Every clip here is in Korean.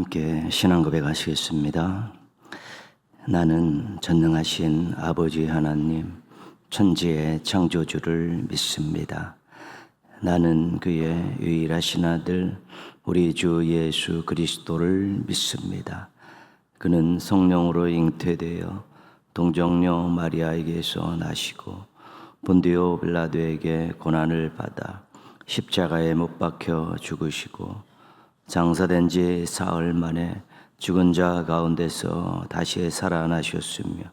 함께 신앙 고백하시겠습니다. 나는 전능하신 아버지 하나님, 천지의 창조주를 믿습니다. 나는 그의 유일하신 아들 우리 주 예수 그리스도를 믿습니다. 그는 성령으로 잉태되어 동정녀 마리아에게서 나시고 본디오 빌라도에게 고난을 받아 십자가에 못 박혀 죽으시고 장사된 지 사흘 만에 죽은 자 가운데서 다시 살아나셨으며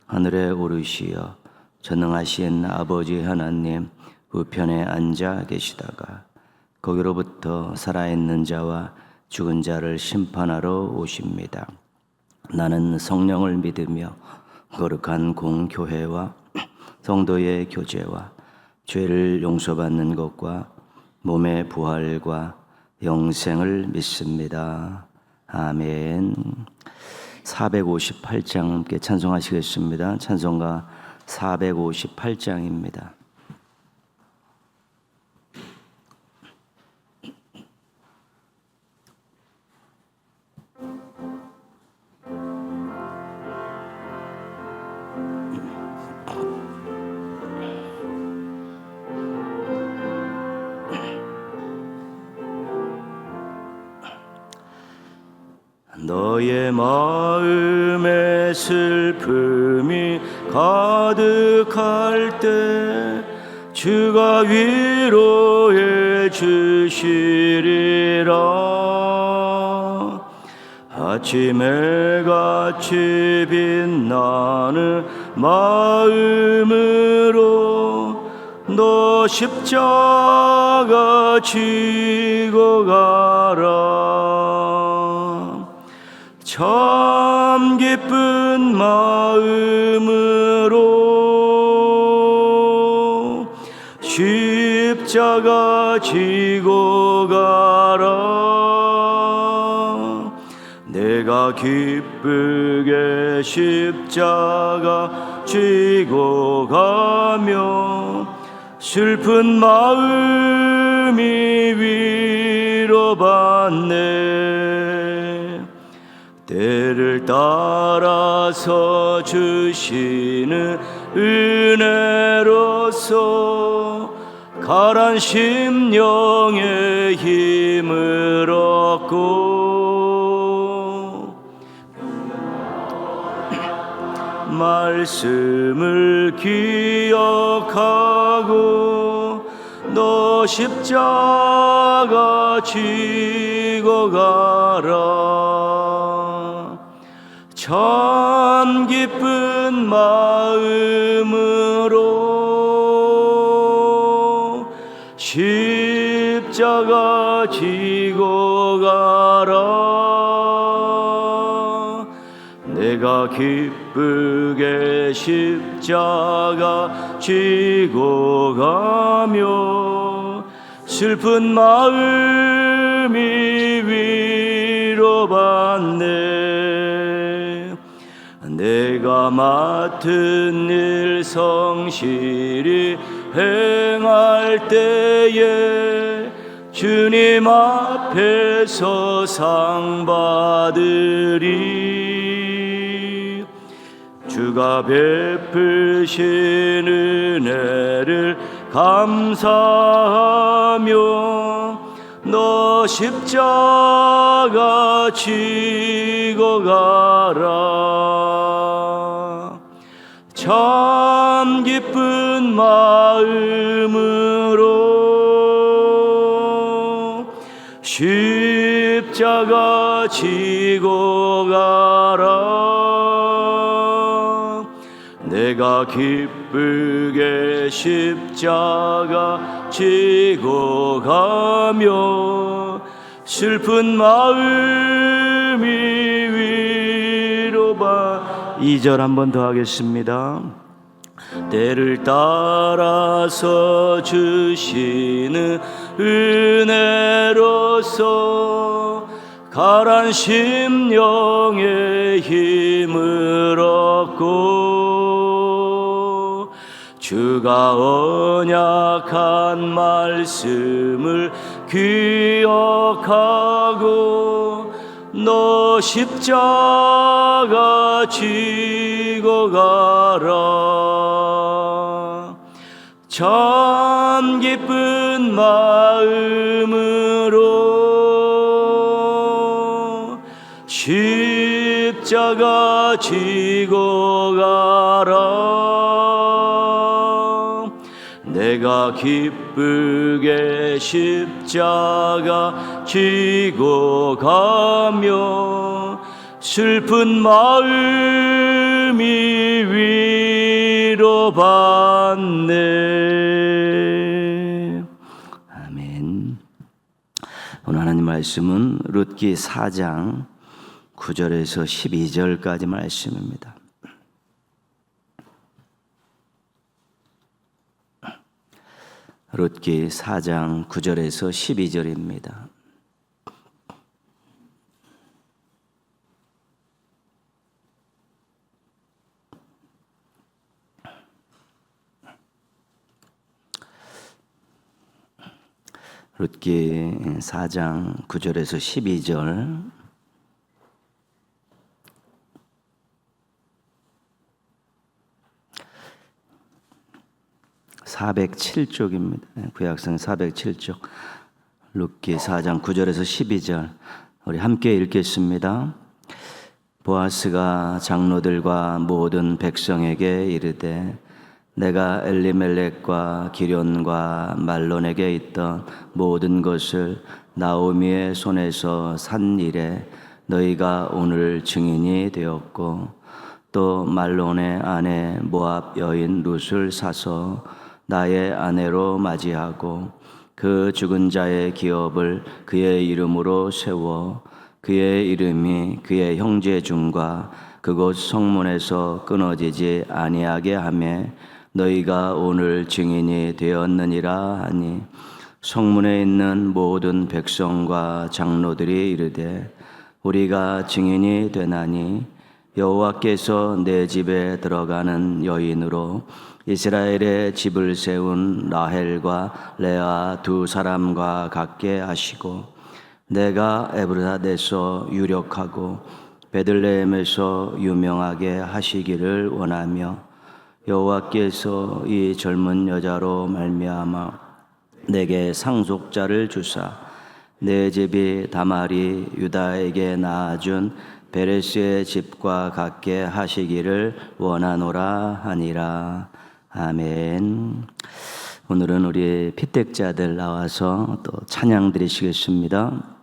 하늘에 오르시어 전능하신 아버지 하나님 우편에 앉아 계시다가 거기로부터 살아있는 자와 죽은 자를 심판하러 오십니다. 나는 성령을 믿으며 거룩한 공교회와 성도의 교제와 죄를 용서받는 것과 몸의 부활과 영생을 믿습니다. 아멘. 458장 함께 찬송하시겠습니다. 찬송가 458장입니다. 너의 마음에 슬픔이 가득할 때 주가 위로해 주시리라. 아침에 같이 빛나는 마음으로 너 십자가 지고 가라. 참 기쁜 마음으로 십자가 지고 가라. 내가 기쁘게 십자가 지고 가며 슬픈 마음이 위로받네. 때를 따라서 주시는 은혜로서 가란 심령의 힘을 얻고 말씀을 기억하고 너 십자가 지고 가라. 참 기쁜 마음으로 십자가 지고 가라. 내가 기쁘게 십자가 지고 가며 슬픈 마음이 위로받네. 내가 맡은 일 성실히 행할 때에 주님 앞에서 상 받으리. 주가 베푸신 은혜를 감사하며 너 십자가 지고 가라. 참 기쁜 마음으로 십자가 지고 가라. 내가 기쁘게 십자가 지고 가며 슬픈 마음이 위로받. 2절 한 번 더 하겠습니다. 때를 따라서 주시는 은혜로서 가란 심령의 힘을 얻고 주가 언약한 말씀을 기억하고 너 십자가 지고 가라. 참 기쁜 마음으로 십자가 지고 가라. 내가 기쁘게 십자가 지고 가며 슬픈 마음이 위로받네. 아멘. 오늘 하나님 말씀은 룻기 4장 9절에서 12절까지 말씀입니다. 룻기 4장 9절에서 12절입니다. 룻기 4장 9절에서 12절. 407쪽입니다. 구약성 407쪽. 룻기 4장 9절에서 12절. 우리 함께 읽겠습니다. 보아스가 장로들과 모든 백성에게 이르되 내가 엘리멜렉과 기련과 말론에게 있던 모든 것을 나오미의 손에서 산 일에 너희가 오늘 증인이 되었고 또 말론의 아내 모압 여인 룻을 사서 나의 아내로 맞이하고 그 죽은 자의 기업을 그의 이름으로 세워 그의 이름이 그의 형제 중과 그곳 성문에서 끊어지지 아니하게 하며 너희가 오늘 증인이 되었느니라 하니 성문에 있는 모든 백성과 장로들이 이르되 우리가 증인이 되나니 여호와께서 내 집에 들어가는 여인으로 이스라엘의 집을 세운 라헬과 레아 두 사람과 같게 하시고 내가 에브라다에서 유력하고 베들레헴에서 유명하게 하시기를 원하며 여호와께서 이 젊은 여자로 말미암아 내게 상속자를 주사 내 집이 다말이 유다에게 낳아준 베레스의 집과 같게 하시기를 원하노라 하니라. 아멘. 오늘은 우리 피택자들 나와서 또 찬양 드리시겠습니다.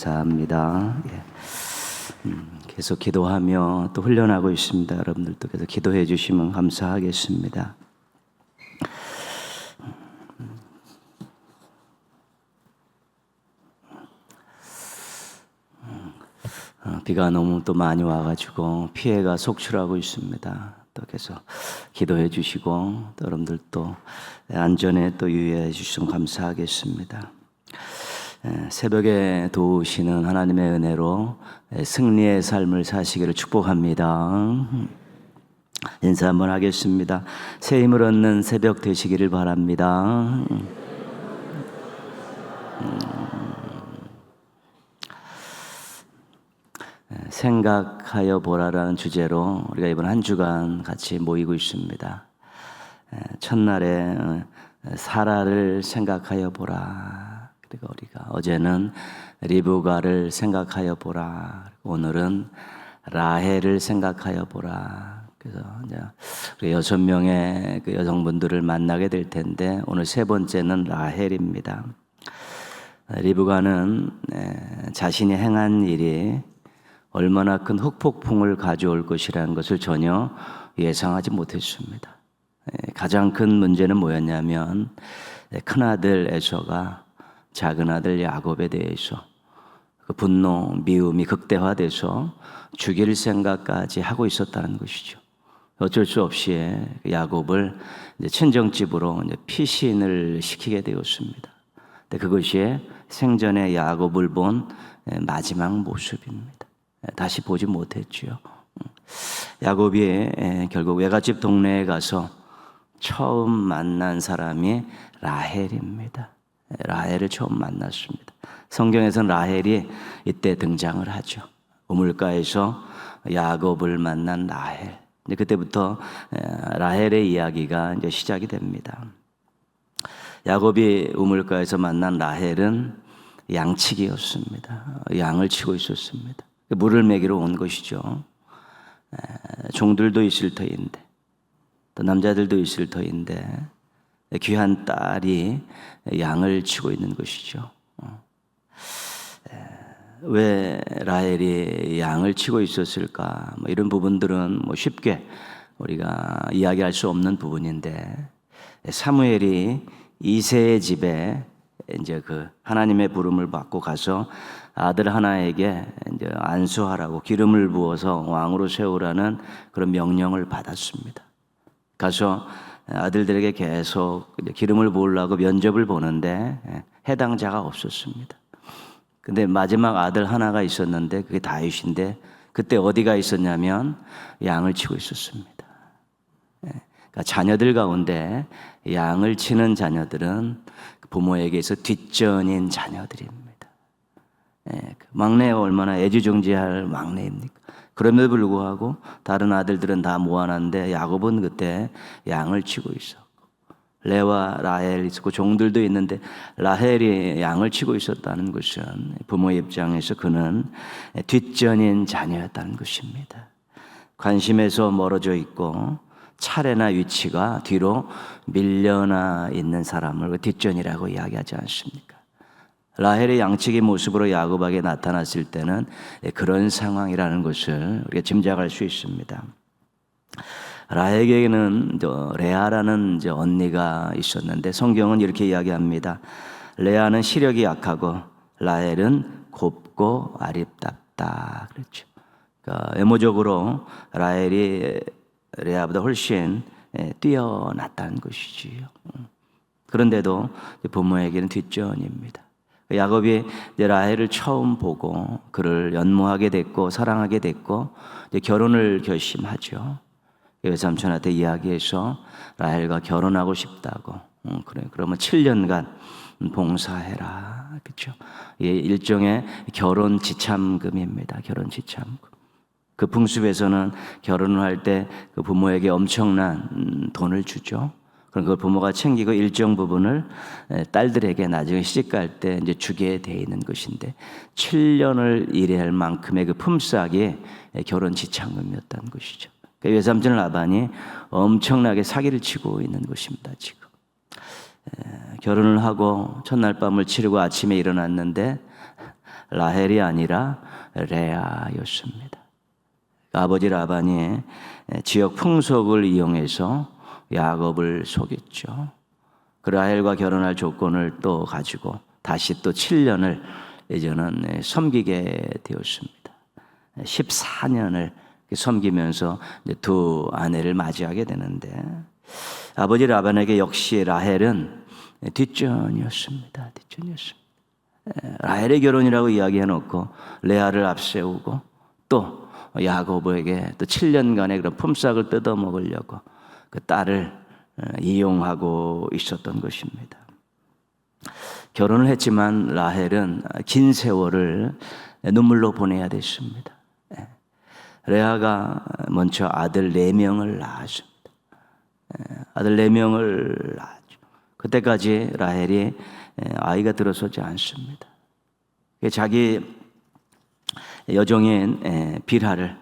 감사합니다. 계속 기도하며 또 훈련하고 있습니다. 여러분들도 계속 기도해 주시면 감사하겠습니다. 비가 너무 또 많이 와가지고 피해가 속출하고 있습니다. 또 계속 기도해 주시고 또 여러분들도 안전에 또 유의해 주시면 감사하겠습니다. 새벽에 도우시는 하나님의 은혜로 승리의 삶을 사시기를 축복합니다. 인사 한번 하겠습니다. 새 힘을 얻는 새벽 되시기를 바랍니다. 생각하여 보라라는 주제로 우리가 이번 한 주간 같이 모이고 있습니다. 첫날에 사라를 생각하여 보라. 그리고 우리가 어제는 리브가를 생각하여 보라. 오늘은 라헬을 생각하여 보라. 그래서 이제 우리 6명의 그 여성분들을 만나게 될 텐데 오늘 세 번째는 라헬입니다. 리브가는 자신이 행한 일이 얼마나 큰 흑폭풍을 가져올 것이라는 것을 전혀 예상하지 못했습니다. 가장 큰 문제는 뭐였냐면 큰아들 에서가 작은아들 야곱에 대해서 그 분노, 미움이 극대화돼서 죽일 생각까지 하고 있었다는 것이죠. 어쩔 수 없이 야곱을 이제 친정집으로 이제 피신을 시키게 되었습니다. 근데 그것이 생전에 야곱을 본 마지막 모습입니다. 다시 보지 못했지요. 야곱이 결국 외갓집 동네에 가서 처음 만난 사람이 라헬입니다. 라헬을 처음 만났습니다. 성경에서는 라헬이 이때 등장을 하죠. 우물가에서 야곱을 만난 라헬. 그때부터 라헬의 이야기가 이제 시작이 됩니다. 야곱이 우물가에서 만난 라헬은 양치기였습니다. 양을 치고 있었습니다. 물을 먹이러 온 것이죠. 종들도 있을 터인데 또 남자들도 있을 터인데 귀한 딸이 양을 치고 있는 것이죠. 왜 라헬이 양을 치고 있었을까? 이런 부분들은 쉽게 우리가 이야기할 수 없는 부분인데 사무엘이 이새의 집에 이제 그 하나님의 부름을 받고 가서 아들 하나에게 이제 안수하라고 기름을 부어서 왕으로 세우라는 그런 명령을 받았습니다. 가서 아들들에게 계속 기름을 부으려고 면접을 보는데 해당자가 없었습니다. 근데 마지막 아들 하나가 있었는데 그게 다윗인데 그때 어디가 있었냐면 양을 치고 있었습니다. 그러니까 자녀들 가운데 양을 치는 자녀들은 부모에게서 뒷전인 자녀들입니다. 막내가 얼마나 애지중지할 막내입니까? 그럼에도 불구하고 다른 아들들은 다 모아놨는데 야곱은 그때 양을 치고 있었고 레와 라헬이 있었고 종들도 있는데 라헬이 양을 치고 있었다는 것은 부모의 입장에서 그는 뒷전인 자녀였다는 것입니다. 관심에서 멀어져 있고 차례나 위치가 뒤로 밀려나 있는 사람을 뒷전이라고 이야기하지 않습니까? 라헬의 양치기 모습으로 야곱에게 나타났을 때는 그런 상황이라는 것을 우리가 짐작할 수 있습니다. 라헬에게는 레아라는 언니가 있었는데 성경은 이렇게 이야기합니다. 레아는 시력이 약하고 라헬은 곱고 아립답다. 그렇죠. 그러니까 외모적으로 라헬이 레아보다 훨씬 뛰어났다는 것이지요. 그런데도 부모에게는 뒷전입니다. 야곱이 라헬을 처음 보고 그를 연모하게 됐고 사랑하게 됐고 결혼을 결심하죠. 외삼촌한테 이야기해서 라헬과 결혼하고 싶다고. 그래, 그러면 7년간 봉사해라. 그렇죠? 일종의 결혼 지참금입니다. 결혼 지참금. 그 풍습에서는 결혼을 할 때 그 부모에게 엄청난 돈을 주죠. 그럼 그걸 부모가 챙기고 일정 부분을 딸들에게 나중에 시집갈 때 이제 주게 돼 있는 것인데 7년을 일해야 할 만큼의 그 품삯이 결혼 지참금이었다는 것이죠. 외삼촌 라반이 엄청나게 사기를 치고 있는 것입니다. 지금 결혼을 하고 첫날 밤을 치르고 아침에 일어났는데 라헬이 아니라 레아였습니다. 아버지 라반이 지역 풍속을 이용해서 야곱을 속였죠. 그 라헬과 결혼할 조건을 또 가지고 다시 또 7년을 이제는 섬기게 되었습니다. 14년을 섬기면서 두 아내를 맞이하게 되는데, 아버지 라반에게 역시 라헬은 뒷전이었습니다. 라헬의 결혼이라고 이야기해놓고 레아를 앞세우고 또 야곱에게 또 7년간의 그런 품삯을 뜯어먹으려고 그 딸을 이용하고 있었던 것입니다. 결혼을 했지만 라헬은 긴 세월을 눈물로 보내야 됐습니다. 레아가 먼저 아들 4명을 낳았습니다. 아들 4명을 낳았죠. 그때까지 라헬이 아이가 들어서지 않습니다. 자기 여종인 빌하를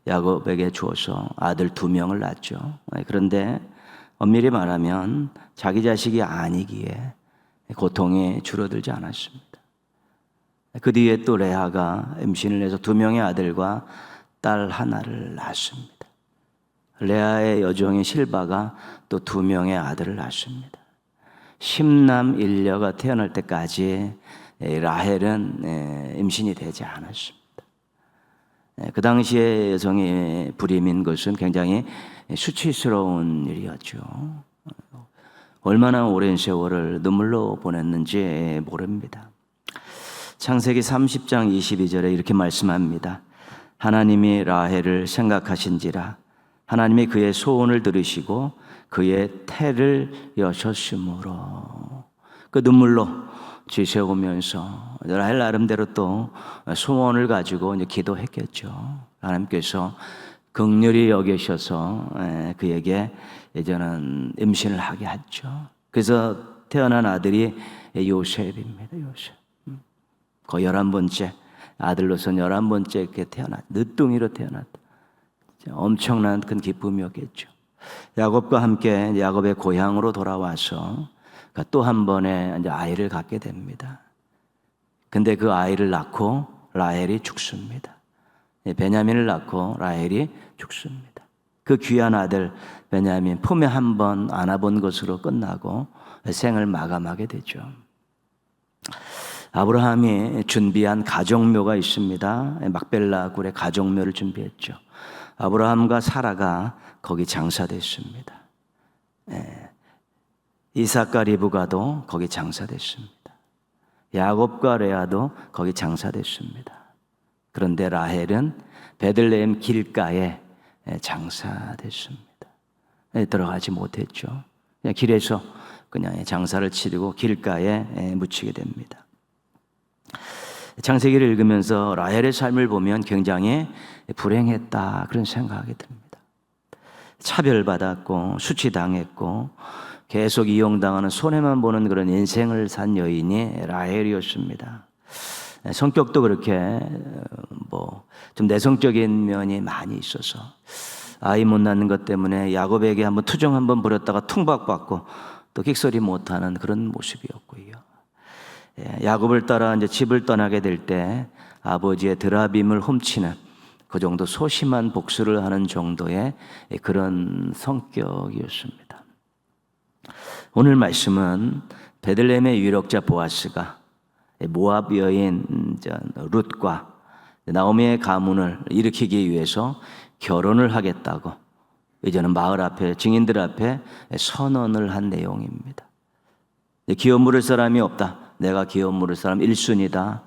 야곱에게 주어서 아들 2명을 낳았죠. 그런데 엄밀히 말하면 자기 자식이 아니기에 고통이 줄어들지 않았습니다. 그 뒤에 또 레아가 임신을 해서 2명의 아들과 딸 하나를 낳았습니다. 레아의 여종인 실바가 또 2명의 아들을 낳았습니다. 10남 1녀가 태어날 때까지 라헬은 임신이 되지 않았습니다. 그 당시에 여성의 불임인 것은 굉장히 수치스러운 일이었죠. 얼마나 오랜 세월을 눈물로 보냈는지 모릅니다. 창세기 30장 22절에 이렇게 말씀합니다. 하나님이 라헬을 생각하신지라 하나님이 그의 소원을 들으시고 그의 태를 여셨으므로. 그 눈물로 지새우면서 라헬 나름대로 또 소원을 가지고 이제 기도했겠죠. 하나님께서 긍휼히 여기셔서 그에게 이제는 임신을 하게 했죠. 그래서 태어난 아들이 요셉입니다. 요셉. 거의 11번째 아들로서 11번째 이렇게 늦둥이로 태어났다. 엄청난 큰 기쁨이었겠죠. 야곱과 함께 야곱의 고향으로 돌아와서 또 한 번의 이제 아이를 갖게 됩니다. 근데 그 아이를 낳고 라헬이 죽습니다. 베냐민을 낳고 라헬이 죽습니다. 그 귀한 아들 베냐민 품에 한 번 안아본 것으로 끝나고 생을 마감하게 되죠. 아브라함이 준비한 가족묘가 있습니다. 막벨라 굴에 가족묘를 준비했죠. 아브라함과 사라가 거기 장사됐습니다. 이삭과 리브가도 거기 장사됐습니다. 야곱과 레아도 거기 장사됐습니다. 그런데 라헬은 베들레헴 길가에 장사됐습니다. 들어가지 못했죠. 그냥 길에서 그냥 장사를 치르고 길가에 묻히게 됩니다. 창세기를 읽으면서 라헬의 삶을 보면 굉장히 불행했다 그런 생각이 듭니다. 차별받았고 수치당했고 계속 이용당하는 손해만 보는 그런 인생을 산 여인이 라헬이었습니다. 성격도 그렇게 좀 내성적인 면이 많이 있어서 아이 못 낳는 것 때문에 야곱에게 한번 투정 한번 부렸다가 퉁박받고 또 킥소리 못하는 그런 모습이었고요. 야곱을 따라 이제 집을 떠나게 될 때 아버지의 드라빔을 훔치는 그 정도 소심한 복수를 하는 정도의 그런 성격이었습니다. 오늘 말씀은 베들레헴의 유력자 보아스가 모압 여인 룻과 나오미의 가문을 일으키기 위해서 결혼을 하겠다고 이제는 마을 앞에 증인들 앞에 선언을 한 내용입니다. 기업 물을 사람이 없다. 내가 기업 물을 사람 1순위다.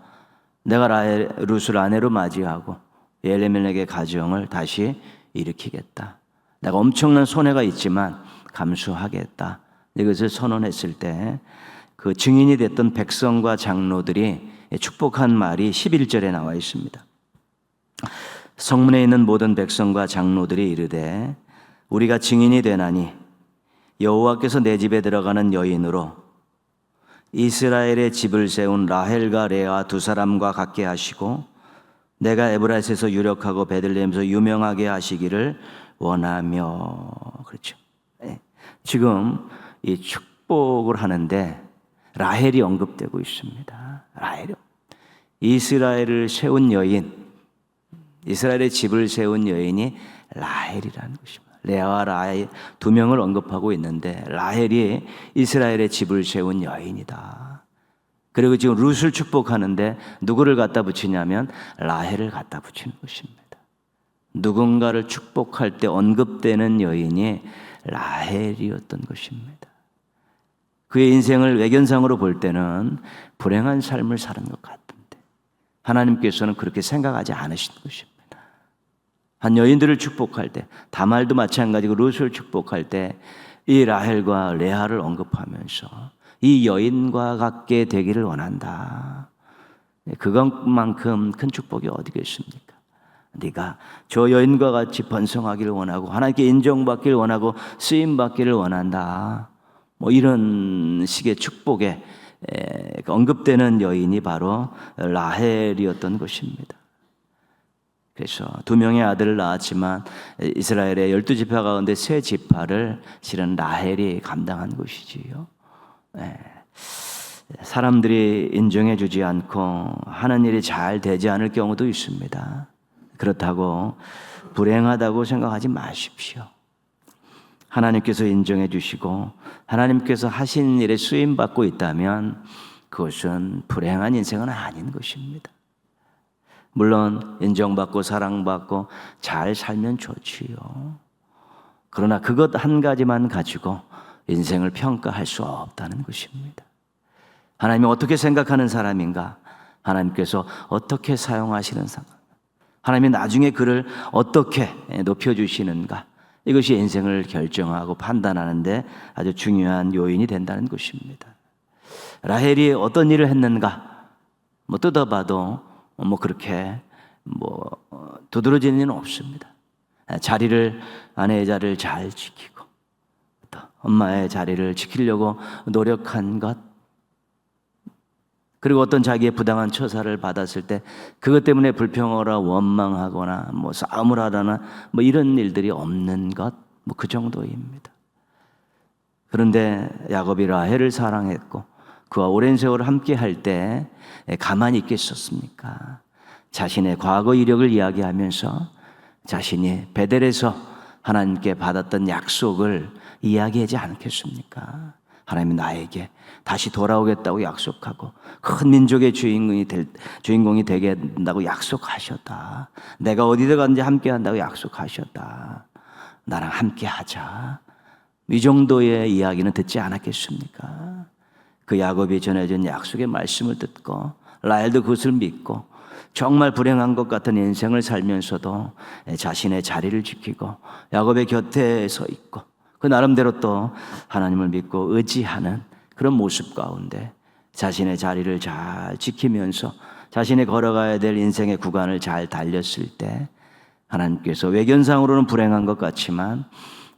내가 룻을 아내로 맞이하고 엘리멜렉의 가정을 다시 일으키겠다. 내가 엄청난 손해가 있지만 감수하겠다. 이것을 선언했을 때 그 증인이 됐던 백성과 장로들이 축복한 말이 11절에 나와 있습니다. 성문에 있는 모든 백성과 장로들이 이르되 우리가 증인이 되나니 여호와께서 내 집에 들어가는 여인으로 이스라엘의 집을 세운 라헬과 레아 두 사람과 같게 하시고 내가 에브라스에서 유력하고 베들레헴에서 유명하게 하시기를 원하며. 그렇죠. 지금 이 축복을 하는데 라헬이 언급되고 있습니다. 라헬이 이스라엘을 세운 여인, 이스라엘의 집을 세운 여인이 라헬이라는 것입니다. 레아와 라헬 두 명을 언급하고 있는데 라헬이 이스라엘의 집을 세운 여인이다. 그리고 지금 룻을 축복하는데 누구를 갖다 붙이냐면 라헬을 갖다 붙이는 것입니다. 누군가를 축복할 때 언급되는 여인이 라헬이었던 것입니다. 그의 인생을 외견상으로 볼 때는 불행한 삶을 사는 것 같은데 하나님께서는 그렇게 생각하지 않으신 것입니다. 한 여인들을 축복할 때, 다말도 마찬가지고 룻을 축복할 때 이 라헬과 레아를 언급하면서 이 여인과 같게 되기를 원한다. 그것만큼 큰 축복이 어디겠습니까? 네가 저 여인과 같이 번성하기를 원하고 하나님께 인정받기를 원하고 쓰임받기를 원한다. 뭐 이런 식의 축복에 언급되는 여인이 바로 라헬이었던 것입니다. 그래서 두 명의 아들을 낳았지만 이스라엘의 12지파 가운데 3지파를 실은 라헬이 감당한 것이지요. 사람들이 인정해 주지 않고 하는 일이 잘 되지 않을 경우도 있습니다. 그렇다고 불행하다고 생각하지 마십시오. 하나님께서 인정해 주시고 하나님께서 하신 일에 쓰임받고 있다면 그것은 불행한 인생은 아닌 것입니다. 물론 인정받고 사랑받고 잘 살면 좋지요. 그러나 그것 한 가지만 가지고 인생을 평가할 수 없다는 것입니다. 하나님이 어떻게 생각하는 사람인가? 하나님께서 어떻게 사용하시는 사람? 하나님이 나중에 그를 어떻게 높여주시는가? 이것이 인생을 결정하고 판단하는데 아주 중요한 요인이 된다는 것입니다. 라헬이 어떤 일을 했는가? 뜯어봐도 그렇게 두드러지는 일은 없습니다. 아내의 자리를 잘 지키고 또 엄마의 자리를 지키려고 노력한 것, 그리고 어떤 자기의 부당한 처사를 받았을 때 그것 때문에 불평하거나 원망하거나 싸움을 하거나 이런 일들이 없는 것, 그 정도입니다. 그런데 야곱이 라헬을 사랑했고 그와 오랜 세월을 함께 할 때 가만히 있겠었습니까? 자신의 과거 이력을 이야기하면서 자신이 베델에서 하나님께 받았던 약속을 이야기하지 않겠습니까? 하나님이 나에게 다시 돌아오겠다고 약속하고 큰 민족의 주인공이 되게 된다고 약속하셨다. 내가 어디를 가든지 함께 한다고 약속하셨다. 나랑 함께 하자. 이 정도의 이야기는 듣지 않았겠습니까? 그 야곱이 전해준 약속의 말씀을 듣고 라헬도 그것을 믿고 정말 불행한 것 같은 인생을 살면서도 자신의 자리를 지키고 야곱의 곁에 서 있고 그 나름대로 또 하나님을 믿고 의지하는 그런 모습 가운데 자신의 자리를 잘 지키면서 자신이 걸어가야 될 인생의 구간을 잘 달렸을 때 하나님께서 외견상으로는 불행한 것 같지만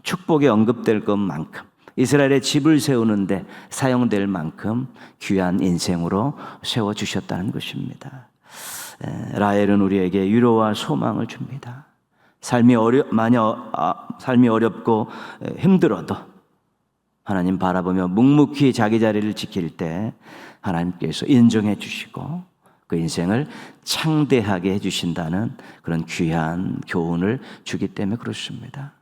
축복에 언급될 것만큼 이스라엘의 집을 세우는데 사용될 만큼 귀한 인생으로 세워주셨다는 것입니다. 라헬은 우리에게 위로와 소망을 줍니다. 삶이 어렵고 힘들어도 하나님 바라보며 묵묵히 자기 자리를 지킬 때 하나님께서 인정해 주시고 그 인생을 창대하게 해주신다는 그런 귀한 교훈을 주기 때문에 그렇습니다.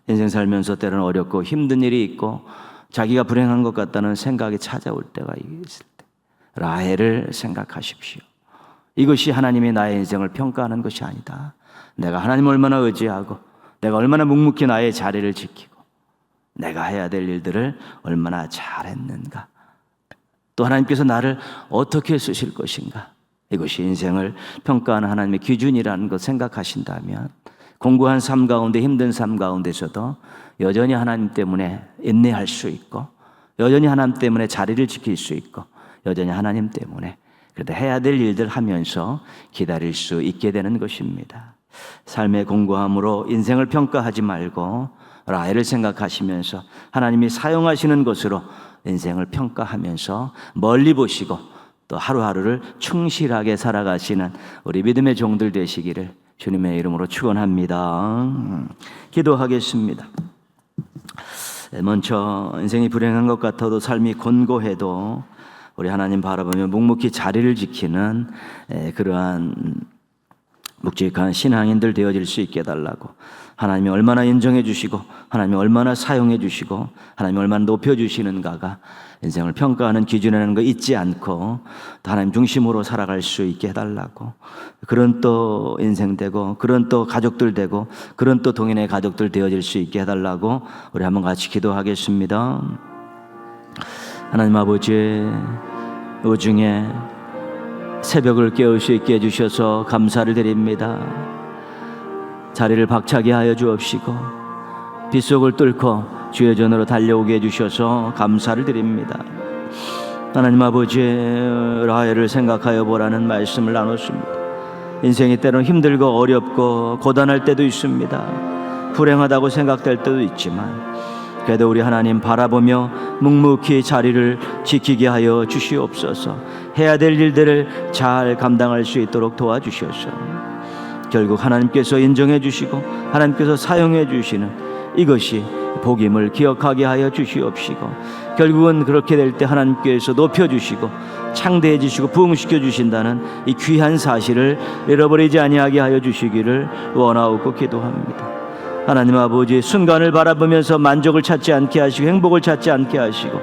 인생 살면서 때로는 어렵고 힘든 일이 있고 자기가 불행한 것 같다는 생각이 찾아올 때가 있을 때 라헬을 생각하십시오. 이것이 하나님이 나의 인생을 평가하는 것이 아니다. 내가 하나님을 얼마나 의지하고 내가 얼마나 묵묵히 나의 자리를 지키고 내가 해야 될 일들을 얼마나 잘했는가, 또 하나님께서 나를 어떻게 쓰실 것인가, 이것이 인생을 평가하는 하나님의 기준이라는 것 생각하신다면 공고한 삶 가운데 힘든 삶 가운데서도 여전히 하나님 때문에 인내할 수 있고 여전히 하나님 때문에 자리를 지킬 수 있고 여전히 하나님 때문에 그래도 해야 될 일들 하면서 기다릴 수 있게 되는 것입니다. 삶의 공고함으로 인생을 평가하지 말고 라헬을 생각하시면서 하나님이 사용하시는 것으로 인생을 평가하면서 멀리 보시고 또 하루하루를 충실하게 살아가시는 우리 믿음의 종들 되시기를 주님의 이름으로 축원합니다. 기도하겠습니다. 먼저 인생이 불행한 것 같아도 삶이 곤고해도 우리 하나님 바라보며 묵묵히 자리를 지키는 그러한 묵직한 신앙인들 되어질 수 있게 해달라고, 하나님이 얼마나 인정해 주시고 하나님이 얼마나 사용해 주시고 하나님이 얼마나 높여 주시는가가 인생을 평가하는 기준이라는 거 잊지 않고 하나님 중심으로 살아갈 수 있게 해달라고, 그런 또 인생 되고 그런 또 가족들 되고 그런 또 동인의 가족들 되어질 수 있게 해달라고 우리 한번 같이 기도하겠습니다. 하나님 아버지, 오중에 새벽을 깨울 수 있게 해주셔서 감사를 드립니다. 자리를 박차게 하여 주옵시고 빗속을 뚫고 주의 전으로 달려오게 해주셔서 감사를 드립니다. 하나님 아버지, 라헬을 생각하여 보라는 말씀을 나눴습니다. 인생이 때로는 힘들고 어렵고 고단할 때도 있습니다. 불행하다고 생각될 때도 있지만 그래도 우리 하나님 바라보며 묵묵히 자리를 지키게 하여 주시옵소서. 해야 될 일들을 잘 감당할 수 있도록 도와주셔서 결국 하나님께서 인정해 주시고 하나님께서 사용해 주시는 이것이 복임을 기억하게 하여 주시옵시고, 결국은 그렇게 될 때 하나님께서 높여주시고 창대해 주시고 부흥시켜 주신다는 이 귀한 사실을 잃어버리지 아니하게 하여 주시기를 원하옵고 기도합니다. 하나님 아버지, 순간을 바라보면서 만족을 찾지 않게 하시고 행복을 찾지 않게 하시고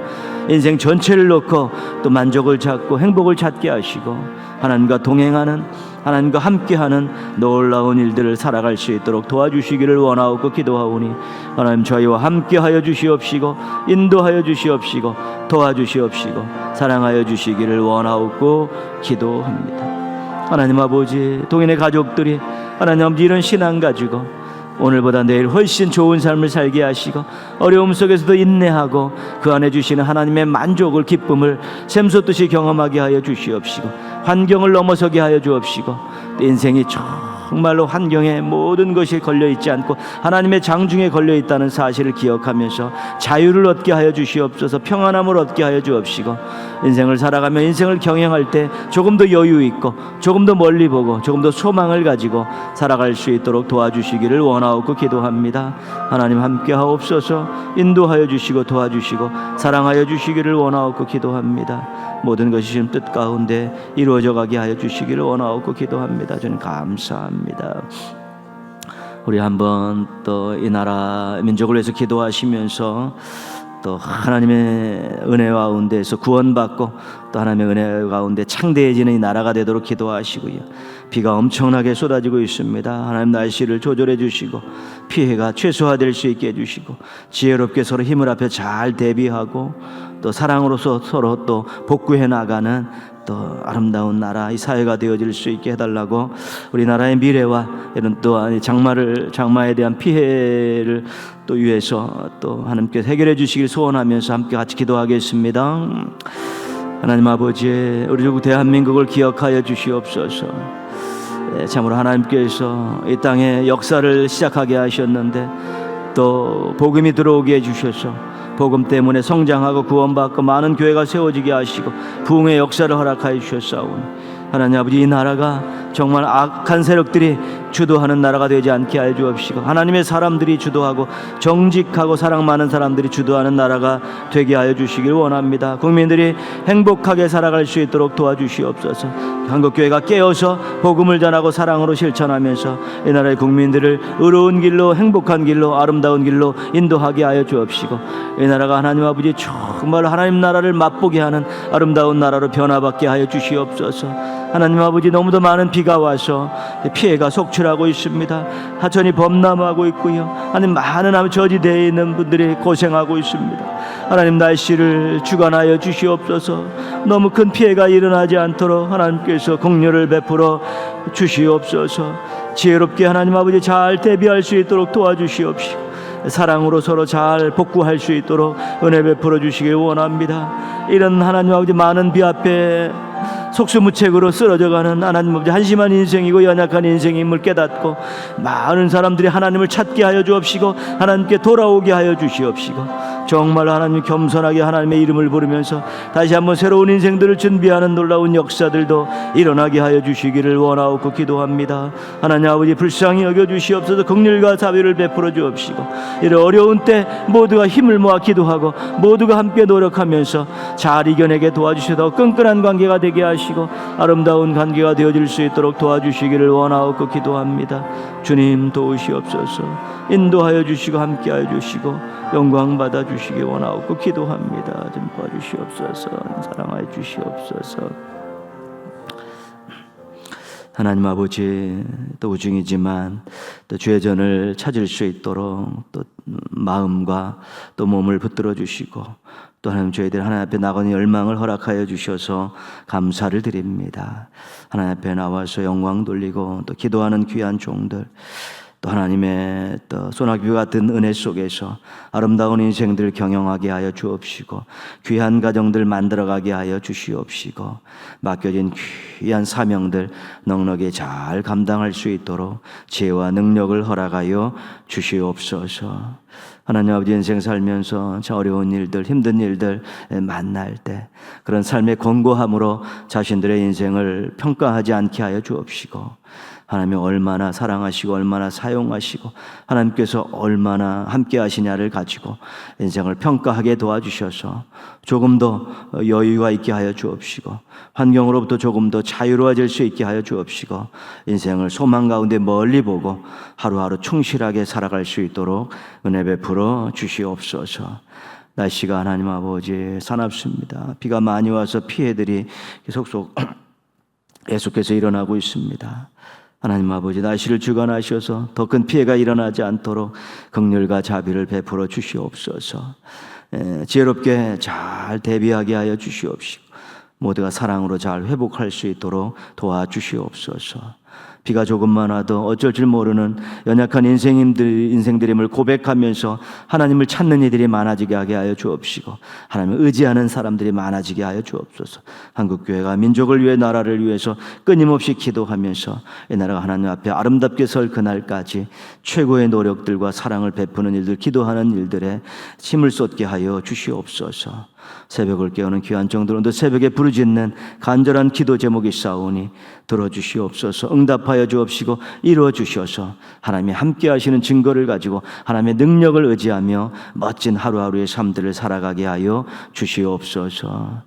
인생 전체를 놓고 또 만족을 찾고 행복을 찾게 하시고 하나님과 동행하는, 하나님과 함께하는 놀라운 일들을 살아갈 수 있도록 도와주시기를 원하옵고 기도하오니 하나님 저희와 함께하여 주시옵시고 인도하여 주시옵시고 도와주시옵시고 사랑하여 주시기를 원하옵고 기도합니다. 하나님 아버지, 동인의 가족들이 하나님 아버지 이런 신앙 가지고 오늘보다 내일 훨씬 좋은 삶을 살게 하시고 어려움 속에서도 인내하고 그 안에 주시는 하나님의 만족을, 기쁨을 샘솟듯이 경험하게 하여 주시옵시고 환경을 넘어서게 하여 주옵시고 인생이 정말로 환경에 모든 것이 걸려있지 않고 하나님의 장중에 걸려있다는 사실을 기억하면서 자유를 얻게 하여 주시옵소서. 평안함을 얻게 하여 주옵시고 인생을 살아가며 인생을 경영할 때 조금 더 여유 있고 조금 더 멀리 보고 조금 더 소망을 가지고 살아갈 수 있도록 도와주시기를 원하옵고 기도합니다. 하나님 함께 하옵소서. 인도하여 주시고 도와주시고 사랑하여 주시기를 원하옵고 기도합니다. 모든 것이 지금 뜻 가운데 이루어져 가게 하여 주시기를 원하옵고 기도합니다. 저는 감사합니다. 우리 한번 또 이 나라 민족을 위해서 기도하시면서 또 하나님의 은혜 가운데서 구원받고 또 하나님의 은혜 가운데 창대해지는 이 나라가 되도록 기도하시고요. 비가 엄청나게 쏟아지고 있습니다. 하나님 날씨를 조절해 주시고 피해가 최소화될 수 있게 해주시고 지혜롭게 서로 힘을 합해 잘 대비하고 또 사랑으로서 서로 또 복구해 나가는 또 아름다운 나라, 이 사회가 되어질 수 있게 해달라고, 우리나라의 미래와 이런 또 장마에 대한 피해를 또 위해서 또 하나님께서 해결해 주시길 소원하면서 함께 같이 기도하겠습니다. 하나님 아버지, 우리 조국 대한민국을 기억하여 주시옵소서. 참으로 하나님께서 이 땅에 역사를 시작하게 하셨는데 또 복음이 들어오게 해주셔서 복음 때문에 성장하고 구원받고 많은 교회가 세워지게 하시고 부흥의 역사를 허락하여 주셨사오니 하나님 아버지, 이 나라가 정말 악한 세력들이 주도하는 나라가 되지 않게 하여 주옵시고 하나님의 사람들이 주도하고 정직하고 사랑 많은 사람들이 주도하는 나라가 되게 하여 주시길 원합니다. 국민들이 행복하게 살아갈 수 있도록 도와주시옵소서. 한국교회가 깨어서 복음을 전하고 사랑으로 실천하면서 이 나라의 국민들을 의로운 길로, 행복한 길로, 아름다운 길로 인도하게 하여 주옵시고 이 나라가 하나님 아버지 정말 하나님 나라를 맛보게 하는 아름다운 나라로 변화받게 하여 주시옵소서. 하나님 아버지, 너무도 많은 비가 와서 피해가 속출하고 있습니다. 하천이 범람하고 있고요. 하나님, 많은 저지대에 있는 분들이 고생하고 있습니다. 하나님, 날씨를 주관하여 주시옵소서. 너무 큰 피해가 일어나지 않도록 하나님께서 긍휼을 베풀어 주시옵소서. 지혜롭게 하나님 아버지 잘 대비할 수 있도록 도와주시옵시고 사랑으로 서로 잘 복구할 수 있도록 은혜 베풀어 주시길 원합니다. 이런 하나님 아버지 많은 비 앞에 속수무책으로 쓰러져가는 하나님 아버지 한심한 인생이고 연약한 인생임을 깨닫고 많은 사람들이 하나님을 찾게 하여 주옵시고 하나님께 돌아오게 하여 주시옵시고 정말 하나님 겸손하게 하나님의 이름을 부르면서 다시 한번 새로운 인생들을 준비하는 놀라운 역사들도 일어나게 하여 주시기를 원하옵고 기도합니다. 하나님 아버지, 불쌍히 여겨주시옵소서. 긍휼과 자비를 베풀어 주옵시고, 이런 어려운 때 모두가 힘을 모아 기도하고 모두가 함께 노력하면서 잘 이겨내게 도와주셔서 끈끈한 관계가 되게 하시고 아름다운 관계가 되어질 수 있도록 도와주시기를 원하옵고 기도합니다. 주님 도우시옵소서. 인도하여 주시고 함께하여 주시고 영광 받아 주시기 원하옵고 기도합니다. 좀 도와주시옵소서. 사랑하여 주시옵소서. 하나님 아버지, 또 우중이지만 또 죄전을 찾을 수 있도록 또 마음과 또 몸을 붙들어 주시고, 또 하나님 저희들 하나님 앞에 나가는 열망을 허락하여 주셔서 감사를 드립니다. 하나님 앞에 나와서 영광 돌리고 또 기도하는 귀한 종들, 또 하나님의 또 소나기 같은 은혜 속에서 아름다운 인생들 경영하게 하여 주옵시고, 귀한 가정들 만들어가게 하여 주시옵시고, 맡겨진 귀한 사명들 넉넉히 잘 감당할 수 있도록 지혜와 능력을 허락하여 주시옵소서. 하나님 아버지, 인생 살면서 저 어려운 일들, 힘든 일들 만날 때 그런 삶의 권고함으로 자신들의 인생을 평가하지 않게 하여 주옵시고, 하나님이 얼마나 사랑하시고 얼마나 사용하시고 하나님께서 얼마나 함께 하시냐를 가지고 인생을 평가하게 도와주셔서 조금 더 여유가 있게 하여 주옵시고, 환경으로부터 조금 더 자유로워질 수 있게 하여 주옵시고, 인생을 소망 가운데 멀리 보고 하루하루 충실하게 살아갈 수 있도록 은혜 베풀어 주시옵소서. 날씨가 하나님 아버지 사납습니다. 비가 많이 와서 피해들이 계속해서 일어나고 있습니다. 하나님 아버지, 날씨를 주관하셔서 더 큰 피해가 일어나지 않도록 긍휼과 자비를 베풀어 주시옵소서. 지혜롭게 잘 대비하게 하여 주시옵시고, 모두가 사랑으로 잘 회복할 수 있도록 도와주시옵소서. 비가 조금만 와도 어쩔 줄 모르는 연약한 인생들임을 고백하면서 하나님을 찾는 이들이 많아지게 하게 하여 주옵시고, 하나님을 의지하는 사람들이 많아지게 하여 주옵소서. 한국교회가 민족을 위해, 나라를 위해서 끊임없이 기도하면서 이 나라가 하나님 앞에 아름답게 설 그날까지 최고의 노력들과 사랑을 베푸는 일들, 기도하는 일들에 힘을 쏟게 하여 주시옵소서. 새벽을 깨우는 귀한 종들은 또 새벽에 부르짖는 간절한 기도 제목이 있사오니 들어주시옵소서. 응답하여 주옵시고 이루어 주셔서 하나님이 함께 하시는 증거를 가지고 하나님의 능력을 의지하며 멋진 하루하루의 삶들을 살아가게 하여 주시옵소서.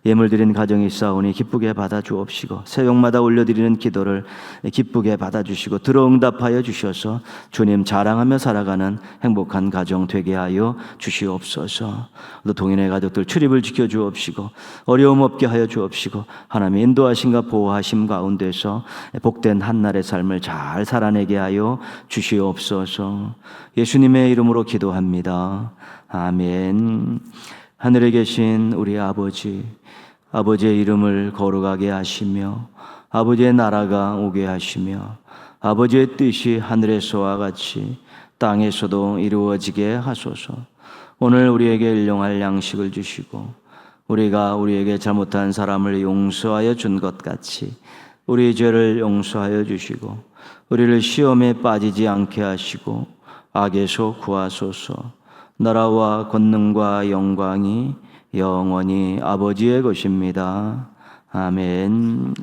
예물 드린 가정이 있사오니 기쁘게 받아 주옵시고, 새벽마다 올려드리는 기도를 기쁘게 받아 주시고 들어 응답하여 주셔서 주님 자랑하며 살아가는 행복한 가정 되게 하여 주시옵소서. 또 동인의 가족들 출입을 지켜 주옵시고 어려움 없게 하여 주옵시고, 하나님의 인도하심과 보호하심 가운데서 복된 한날의 삶을 잘 살아내게 하여 주시옵소서. 예수님의 이름으로 기도합니다. 아멘. 하늘에 계신 우리 아버지, 아버지의 이름을 거룩하게 하시며 아버지의 나라가 오게 하시며 아버지의 뜻이 하늘에서와 같이 땅에서도 이루어지게 하소서. 오늘 우리에게 일용할 양식을 주시고 우리가 우리에게 잘못한 사람을 용서하여 준 것 같이 우리 죄를 용서하여 주시고 우리를 시험에 빠지지 않게 하시고 악에서 구하소서. 나라와 권능과 영광이 영원히 아버지의 것입니다. 아멘.